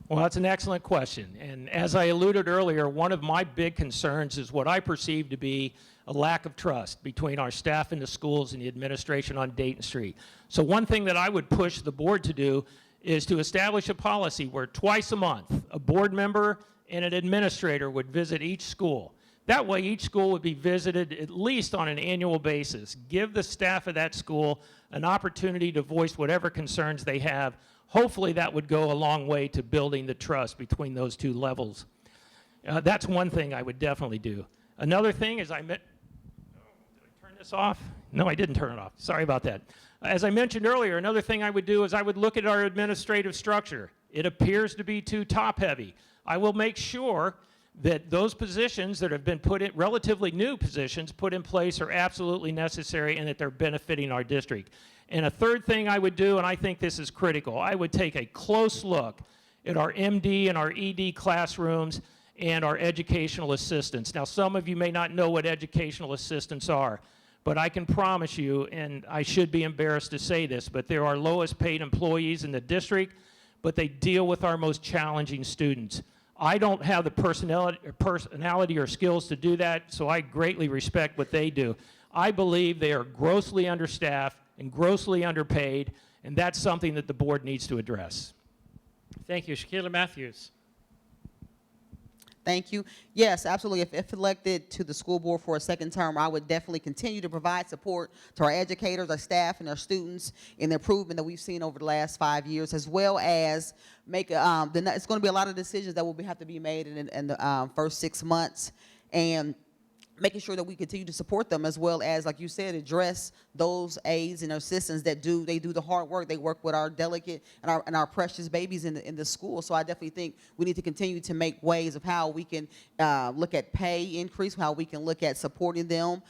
Well, that's an excellent question. And as I alluded earlier, one of my big concerns is what I perceive to be a lack of trust between our staff in the schools and the administration on Dayton Street. So one thing that I would push the board to do is to establish a policy where twice a month a board member and an administrator would visit each school. That way each school would be visited at least on an annual basis. Give the staff of that school an opportunity to voice whatever concerns they have. Hopefully that would go a long way to building the trust between those two levels. That's one thing I would definitely do. Another thing is did I turn this off? No, I didn't turn it off. Sorry about that. As I mentioned earlier, another thing I would do is I would look at our administrative structure. It appears to be too top-heavy. I will make sure that those positions that have been put in, relatively new positions put in place, are absolutely necessary and that they're benefiting our district. And a third thing I would do, and I think this is critical, I would take a close look at our MD and our ED classrooms and our educational assistants. Now, some of you may not know what educational assistants are, but I can promise you, and I should be embarrassed to say this, but they're our lowest paid employees in the district, but they deal with our most challenging students. I don't have the personality or skills to do that, so I greatly respect what they do. I believe they are grossly understaffed and grossly underpaid, and that's something that the board needs to address. Thank you. Shaquila Matthews. Thank you. Yes, absolutely. If elected to the school board for a second term, I would definitely continue to provide support to our educators, our staff, and our students in the improvement that we've seen over the last 5 years, as well as make it's going to be a lot of decisions that will have to be made in the first 6 months, and making sure that we continue to support them, as well as, like you said, address those aides and assistants that do the hard work. They work with our delicate and our precious babies in the school. So I definitely think we need to continue to make ways of how we can look at pay increase, how we can look at supporting them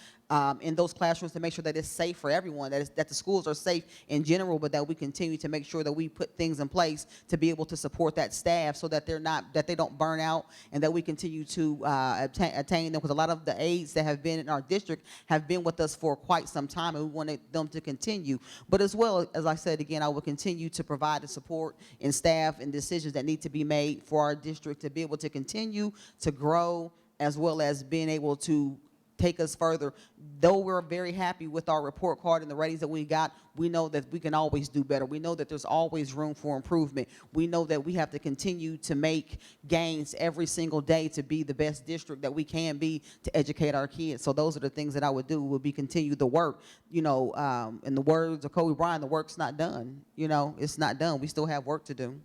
in those classrooms to make sure that it's safe for everyone, that the schools are safe in general, but that we continue to make sure that we put things in place to be able to support that staff so that they don't burn out, and that we continue to attain them, because a lot of the aides that have been in our district have been with us for quite some time, and we wanted them to continue. But as well, as I said again, I will continue to provide the support in staff and decisions that need to be made for our district to be able to continue to grow, as well as being able to take us further. Though we're very happy with our report card and the ratings that we got, we know that we can always do better. We know that there's always room for improvement. We know that we have to continue to make gains every single day to be the best district that we can be to educate our kids. So those are the things that I would do, would be continue the work. You know, in the words of Kobe Bryant, the work's not done. You know, it's not done. We still have work to do.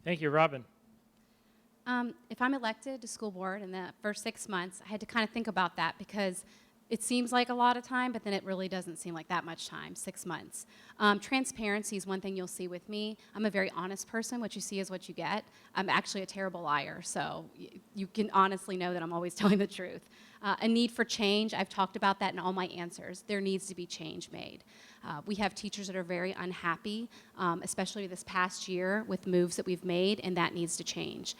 Thank you, Robin. If I'm elected to school board in the first 6 months, I had to kind of think about that, because it seems like a lot of time, but then it really doesn't seem like that much time, 6 months. Transparency is one thing you'll see with me. I'm a very honest person. What you see is what you get. I'm actually a terrible liar, so you can honestly know that I'm always telling the truth. A need for change, I've talked about that in all my answers. There needs to be change made. We have teachers that are very unhappy, especially this past year with moves that we've made, and that needs to change.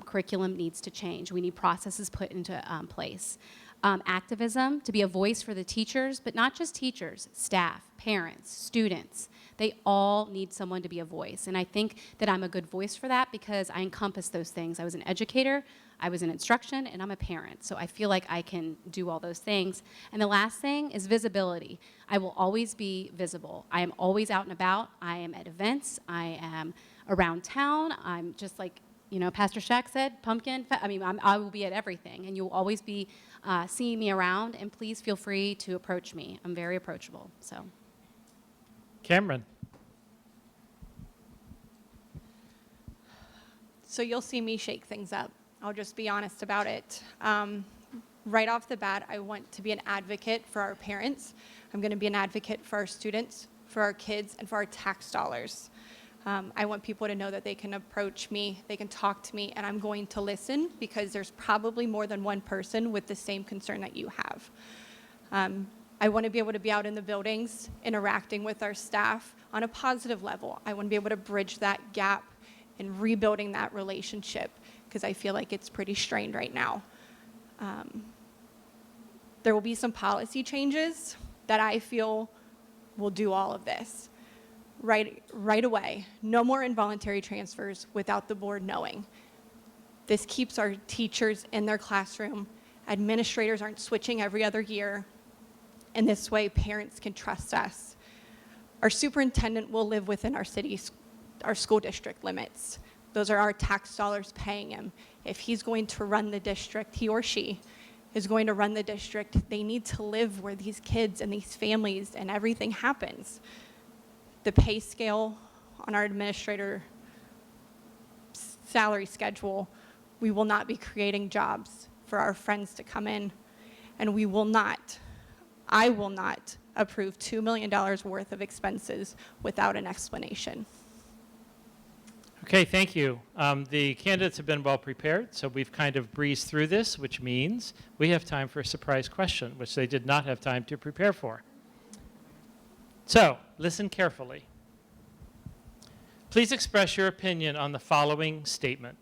Curriculum needs to change. We need processes put into place. activism, to be a voice for the teachers, but not just teachers, staff, parents, students. They all need someone to be a voice. And I think that I'm a good voice for that because I encompass those things. I was an educator, I was in instruction, and I'm a parent. So I feel like I can do all those things. And the last thing is visibility. I will always be visible. I am always out and about. I am at events. I am around town. I'm just like, Pastor Shack said, pumpkin. I will be at everything. And you'll always be seeing me around. And please feel free to approach me. I'm very approachable. So. Cameron. So you'll see me shake things up. I'll just be honest about it. Right off the bat, I want to be an advocate for our parents. I'm going to be an advocate for our students, for our kids, and for our tax dollars. I want people to know that they can approach me, they can talk to me, and I'm going to listen because there's probably more than one person with the same concern that you have. I want to be able to be out in the buildings, interacting with our staff on a positive level. I want to be able to bridge that gap and rebuilding that relationship because I feel like it's pretty strained right now. There will be some policy changes that I feel will do all of this right away. No more involuntary transfers without the board knowing. This keeps our teachers in their classroom. Administrators aren't switching every other year. And this way, parents can trust us. Our superintendent will live within our school district limits. Those are our tax dollars paying him. If he's going to run the district, he or she is going to run the district, they need to live where these kids and these families and everything happens. The pay scale on our administrator salary schedule, we will not be creating jobs for our friends to come in, and I will not approve $2 million worth of expenses without an explanation. Okay, thank you. The candidates have been well prepared, so we've kind of breezed through this, which means we have time for a surprise question, which they did not have time to prepare for. So, listen carefully. Please express your opinion on the following statement.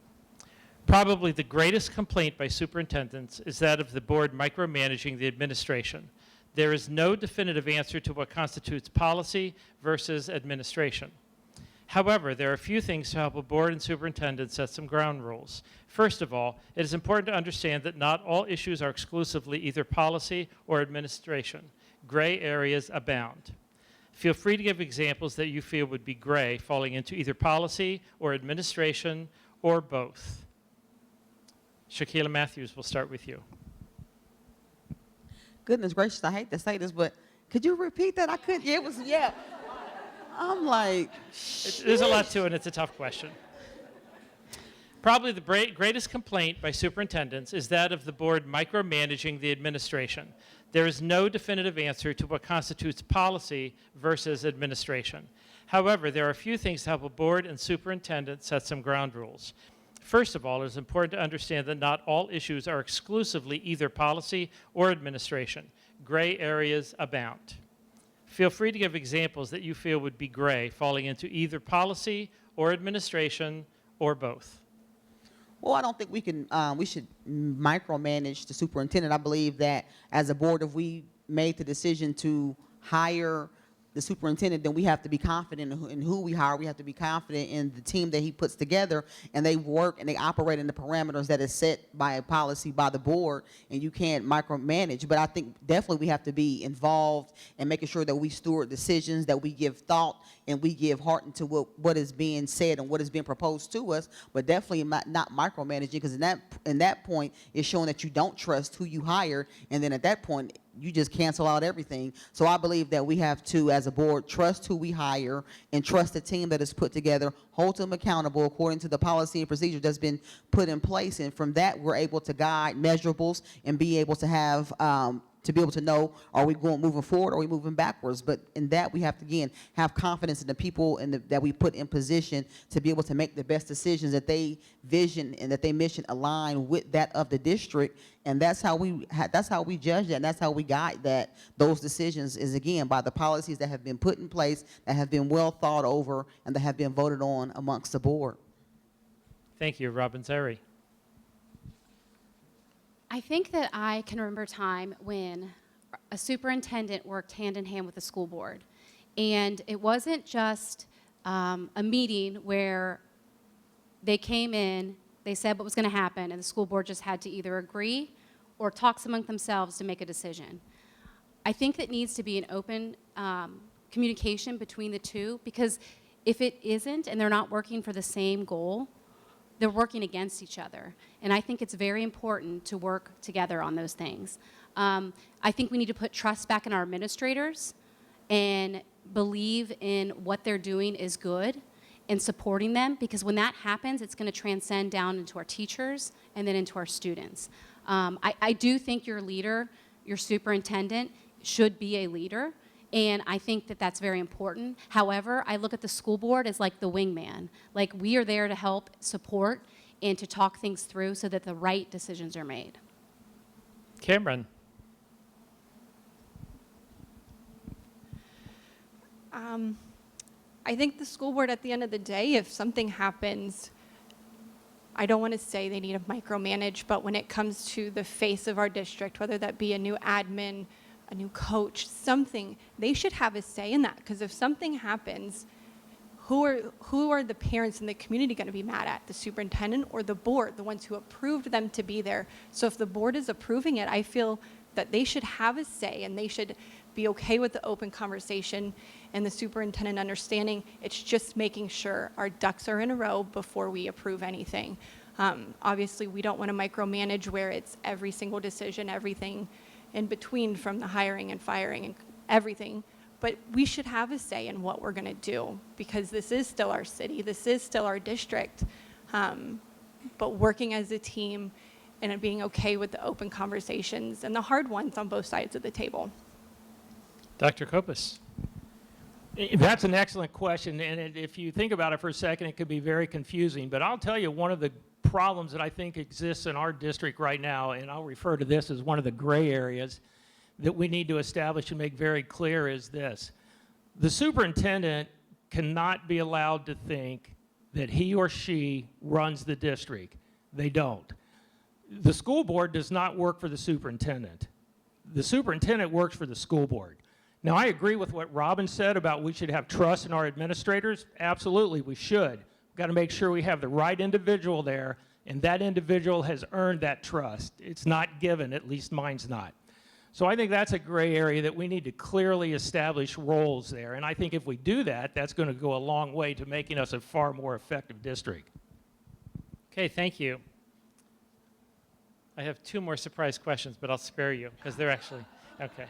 Probably the greatest complaint by superintendents is that of the board micromanaging the administration. There is no definitive answer to what constitutes policy versus administration. However, there are a few things to help a board and superintendent set some ground rules. First of all, it is important to understand that not all issues are exclusively either policy or administration. Gray areas abound. Feel free to give examples that you feel would be gray, falling into either policy or administration or both. Shaquila Matthews, we'll start with you. Goodness gracious, I hate to say this, but could you repeat that? I couldn't. Yeah. I'm like, There's a lot to it, and it's a tough question. Probably the greatest complaint by superintendents is that of the board micromanaging the administration. There is no definitive answer to what constitutes policy versus administration. However, there are a few things to help a board and superintendent set some ground rules. First of all, it is important to understand that not all issues are exclusively either policy or administration. Gray areas abound. Feel free to give examples that you feel would be gray, falling into either policy or administration or both. well, I don't think we should micromanage the superintendent. I believe that as a board, if we made the decision to hire the superintendent, then we have to be confident in who we hire. We have to be confident in the team that he puts together, and they work and they operate in the parameters that is set by a policy by the board, and you can't micromanage. But I think definitely we have to be involved in making sure that we steward decisions, that we give thought, and we give heart into what is being said and what is being proposed to us, but definitely not micromanaging, because in that point, it's showing that you don't trust who you hire, and then at that point, you just cancel out everything. So I believe that we have to, as a board, trust who we hire and trust the team that is put together, hold them accountable according to the policy and procedure that's been put in place. And from that, we're able to guide measurables and be able to have, to be able to know, are we moving forward or are we moving backwards? But in that, we have to, again, have confidence in the people that we put in position to be able to make the best decisions, that they vision and that they mission align with that of the district. And that's how we judge that, and that's how we guide that. Those decisions is, again, by the policies that have been put in place, that have been well thought over, and that have been voted on amongst the board. Thank you, Robin Zeri. I think that I can remember a time when a superintendent worked hand in hand with the school board. And it wasn't just a meeting where they came in, they said what was going to happen, and the school board just had to either agree or talk among themselves to make a decision. I think that needs to be an open communication between the two, because if it isn't and they're not working for the same goal, they're working against each other. And I think it's very important to work together on those things. I think we need to put trust back in our administrators and believe in what they're doing is good and supporting them, because when that happens, it's going to transcend down into our teachers and then into our students. I do think your leader, your superintendent, should be a leader, and I think that that's very important. However, I look at the school board as like the wingman. Like, we are there to help support and to talk things through so that the right decisions are made. Cameron. I think the school board, at the end of the day, if something happens, I don't want to say they need to micromanage, but when it comes to the face of our district, whether that be a new admin, a new coach, something, they should have a say in that. Because if something happens, who are the parents in the community going to be mad at? The superintendent or the board, the ones who approved them to be there? So if the board is approving it, I feel that they should have a say, and they should be okay with the open conversation and the superintendent understanding it's just making sure our ducks are in a row before we approve anything. Obviously, we don't want to micromanage where it's every single decision, everything in between, from the hiring and firing and everything. But we should have a say in what we're going to do, because this is still our city, this is still our district. But working as a team and it being okay with the open conversations and the hard ones on both sides of the table. Dr. Kopis. That's an excellent question, and if you think about it for a second, it could be very confusing. But I'll tell you, one of the problems that I think exists in our district right now, and I'll refer to this as one of the gray areas that we need to establish and make very clear, is this. The superintendent cannot be allowed to think that he or she runs the district. They don't. The school board does not work for the superintendent. The superintendent works for the school board. Now, I agree with what Robin said about we should have trust in our administrators. Absolutely, we should. We've got to make sure we have the right individual there, and that individual has earned that trust. It's not given, at least mine's not. So I think that's a gray area that we need to clearly establish roles there. And I think if we do that, that's going to go a long way to making us a far more effective district. Okay, thank you. I have two more surprise questions, but I'll spare you because they're actually, okay.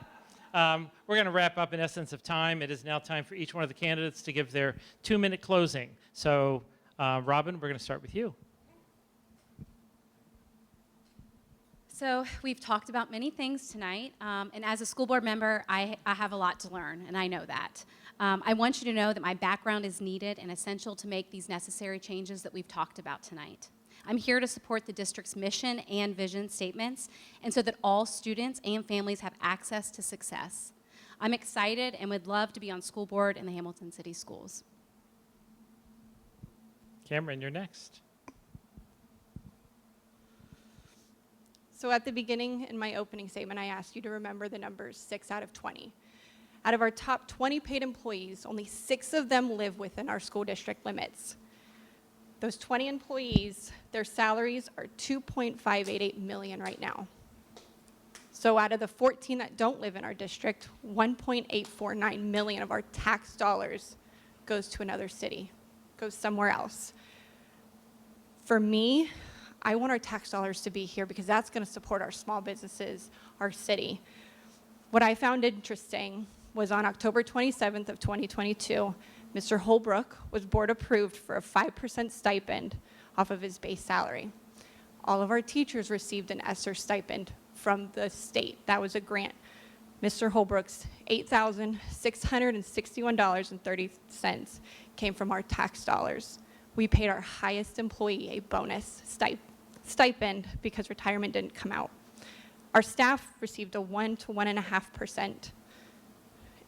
We're going to wrap up in essence of time. It is now time for each one of the candidates to give their 2-minute closing. So, Robin, we're going to start with you. So we've talked about many things tonight, and as a school board member, I have a lot to learn, and I know that. I want you to know that my background is needed and essential to make these necessary changes that we've talked about tonight. I'm here to support the district's mission and vision statements, and so that all students and families have access to success. I'm excited and would love to be on school board in the Hamilton City Schools. Cameron, you're next. So at the beginning, in my opening statement, I asked you to remember the numbers 6 out of 20. Out of our top 20 paid employees, only 6 of them live within our school district limits. Those 20 employees, their salaries are $2.588 million right now. So out of the 14 that don't live in our district, $1.849 million of our tax dollars goes to another city, goes somewhere else. For me, I want our tax dollars to be here because that's going to support our small businesses, our city. What I found interesting was on October 27th of 2022, Mr. Holbrook was board approved for a 5% stipend off of his base salary. All of our teachers received an ESSER stipend from the state. That was a grant. Mr. Holbrook's $8,661.30 came from our tax dollars. We paid our highest employee a bonus stipend because retirement didn't come out. Our staff received a 1 to 1.5%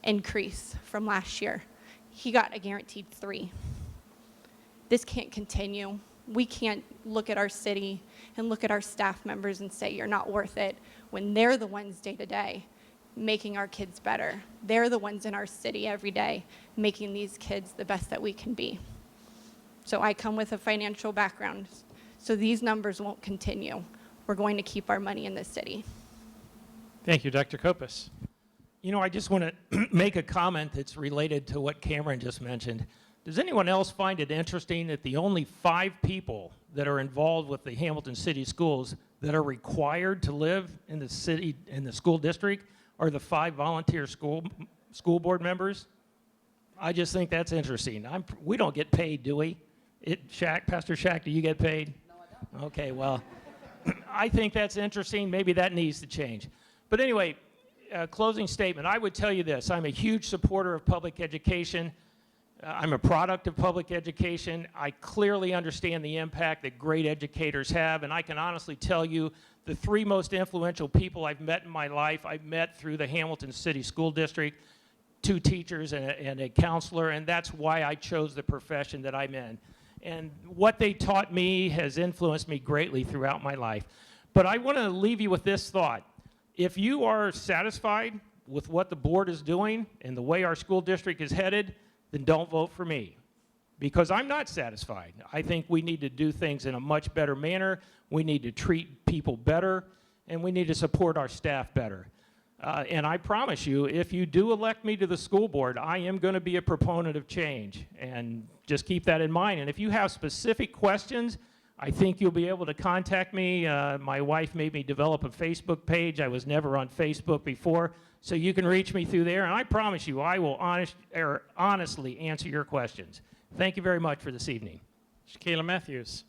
increase from last year. He got a guaranteed 3. This can't continue. We can't look at our city and look at our staff members and say, you're not worth it, when they're the ones day to day making our kids better. They're the ones in our city every day making these kids the best that we can be. So I come with a financial background, so these numbers won't continue. We're going to keep our money in this city. Thank you, Dr. Kopis. You know, I just want to make a comment that's related to what Cameron just mentioned. Does anyone else find it interesting that the only 5 people that are involved with the Hamilton City Schools that are required to live in the city, in the school district, are the 5 volunteer school board members? I just think that's interesting. We don't get paid, do we? Pastor Shack, do you get paid? No, I don't. Okay, well, I think that's interesting. Maybe that needs to change. But anyway, closing statement. I would tell you this. I'm a huge supporter of public education. I'm a product of public education. I clearly understand the impact that great educators have, and I can honestly tell you the 3 most influential people I've met in my life, I've met through the Hamilton City School District, 2 teachers and a counselor, and that's why I chose the profession that I'm in. And what they taught me has influenced me greatly throughout my life. But I want to leave you with this thought. If you are satisfied with what the board is doing and the way our school district is headed, then don't vote for me, because I'm not satisfied. I think we need to do things in a much better manner. We need to treat people better, and we need to support our staff better. And I promise you, if you do elect me to the school board, I am going to be a proponent of change, and just keep that in mind. And if you have specific questions, I think you'll be able to contact me. My wife made me develop a Facebook page. I was never on Facebook before, so you can reach me through there, and I promise you I will honestly answer your questions. Thank you very much for this evening. Shakayla Matthews.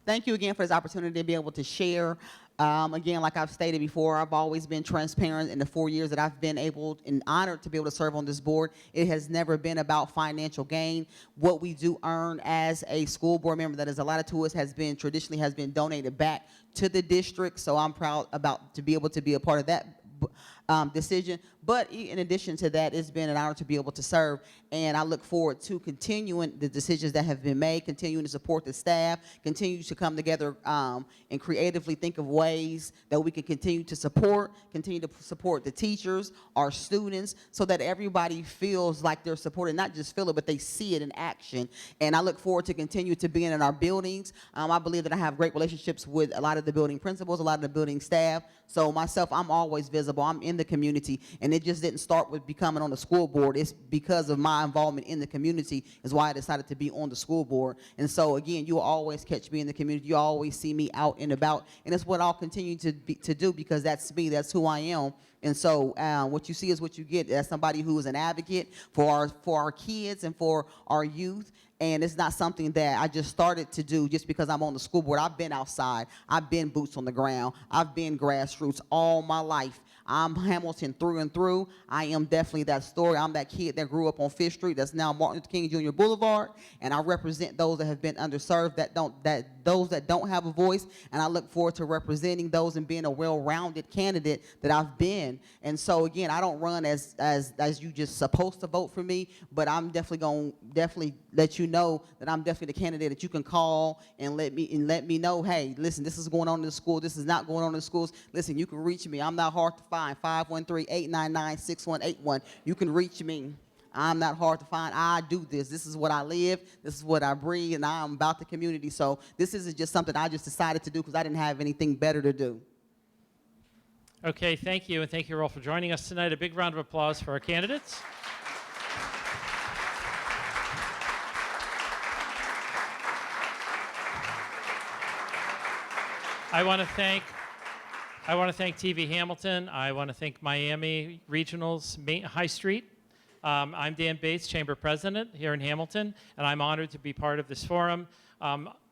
Thank you again for this opportunity to be able to share. Again, like I've stated before, I've always been transparent in the 4 years that I've been able and honored to be able to serve on this board. It has never been about financial gain. What we do earn as a school board member that is allotted to us traditionally has been donated back to the district. So I'm proud to be able to be a part of that decision. But in addition to that, it's been an honor to be able to serve, and I look forward to continuing the decisions that have been made, continuing to support the staff, continue to come together and creatively think of ways that we can continue to support the teachers, our students, so that everybody feels like they're supported, not just feel it, but they see it in action. And I look forward to continue to being in our buildings. I believe that I have great relationships with a lot of the building principals, a lot of the building staff. So myself, I'm always visible. I'm in the community, and it just didn't start with becoming on the school board. It's because of my involvement in the community is why I decided to be on the school board. And so again, you'll always catch me in the community. You always see me out and about, and it's what I'll continue to do, because that's me. That's who I am. And so what you see is what you get. As somebody who is an advocate for our kids and for our youth. And it's not something that I just started to do just because I'm on the school board. I've been outside. I've been boots on the ground. I've been grassroots all my life. I'm Hamilton through and through. I am definitely that story. I'm that kid that grew up on Fifth Street. That's now Martin Luther King Jr. Boulevard. And I represent those that have been underserved, those that don't have a voice. And I look forward to representing those and being a well-rounded candidate that I've been. And so again, I don't run as you just supposed to vote for me, but I'm definitely going to let you know that I'm definitely the candidate that you can call and let me know, hey, listen, this is going on in the school. This is not going on in the schools. Listen, you can reach me. I'm not hard to find. 513-899-6181. You can reach me. I'm not hard to find. I do this. This is what I live. This is what I breathe, and I'm about the community. So this isn't just something I just decided to do because I didn't have anything better to do. Okay, thank you, and thank you all for joining us tonight. A big round of applause for our candidates. I want to thank TV Hamilton. I want to thank Miami Regional's High Street. I'm Dan Bates, Chamber President here in Hamilton, and I'm honored to be part of this forum.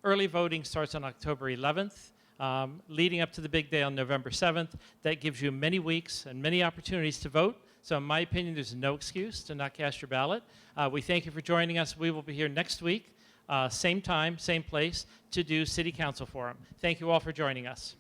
Early voting starts on October 11th, leading up to the big day on November 7th. That gives you many weeks and many opportunities to vote. So in my opinion, there's no excuse to not cast your ballot. We thank you for joining us. We will be here next week, same time, same place, to do City Council Forum. Thank you all for joining us.